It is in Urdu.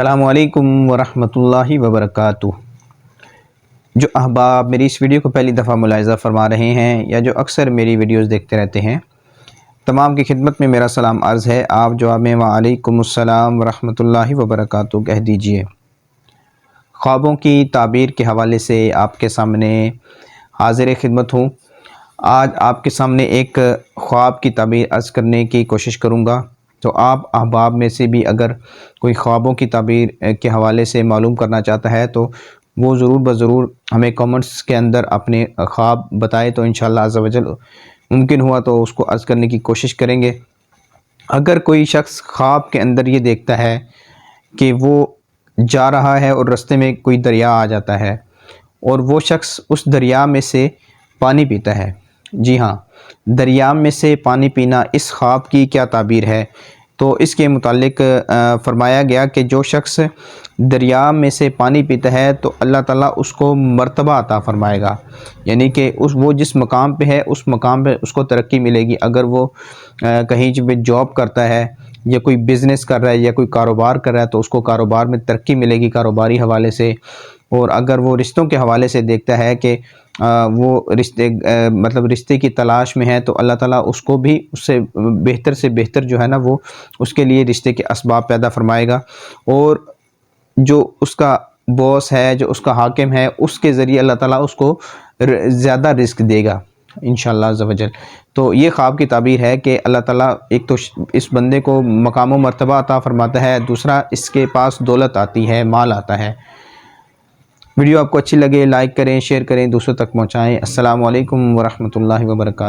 السلام علیکم ورحمۃ اللہ وبرکاتہ۔ جو احباب میری اس ویڈیو کو پہلی دفعہ ملاحظہ فرما رہے ہیں یا جو اکثر میری ویڈیوز دیکھتے رہتے ہیں، تمام کی خدمت میں میرا سلام عرض ہے۔ آپ جواب میں وعلیکم السلام ورحمۃ اللہ وبرکاتہ کہہ دیجئے۔ خوابوں کی تعبیر کے حوالے سے آپ کے سامنے حاضر خدمت ہوں۔ آج آپ کے سامنے ایک خواب کی تعبیر عرض کرنے کی کوشش کروں گا، تو آپ احباب میں سے بھی اگر کوئی خوابوں کی تعبیر کے حوالے سے معلوم کرنا چاہتا ہے تو وہ ضرور بضرور ہمیں کامنٹس کے اندر اپنے خواب بتائے، تو انشاءاللہ عز و جل ممکن ہوا تو اس کو عرض کرنے کی کوشش کریں گے۔ اگر کوئی شخص خواب کے اندر یہ دیکھتا ہے کہ وہ جا رہا ہے اور رستے میں کوئی دریا آ جاتا ہے اور وہ شخص اس دریا میں سے پانی پیتا ہے، جی ہاں، دریا میں سے پانی پینا اس خواب کی کیا تعبیر ہے؟ تو اس کے متعلق فرمایا گیا کہ جو شخص دریا میں سے پانی پیتا ہے تو اللہ تعالیٰ اس کو مرتبہ عطا فرمائے گا، یعنی کہ وہ جس مقام پہ ہے اس مقام پہ اس کو ترقی ملے گی۔ اگر وہ کہیں پہ جاب کرتا ہے یا کوئی بزنس کر رہا ہے یا کوئی کاروبار کر رہا ہے تو اس کو کاروبار میں ترقی ملے گی کاروباری حوالے سے۔ اور اگر وہ رشتوں کے حوالے سے دیکھتا ہے کہ وہ رشتے کی تلاش میں ہے تو اللہ تعالیٰ اس کو بھی اس سے بہتر جو ہے نا وہ اس کے لیے رشتے کے اسباب پیدا فرمائے گا، اور جو اس کا باس ہے، جو اس کا حاکم ہے، اس کے ذریعے اللہ تعالیٰ اس کو زیادہ رزق دے گا انشاءاللہ عز و جل۔ تو یہ خواب کی تعبیر ہے کہ اللہ تعالیٰ ایک تو اس بندے کو مقام و مرتبہ عطا فرماتا ہے، دوسرا اس کے پاس دولت آتی ہے، مال آتا ہے۔ ویڈیو آپ کو اچھی لگے لائک کریں، شیئر کریں، دوسروں تک پہنچائیں۔ السلام علیکم ورحمۃ اللہ وبرکاتہ۔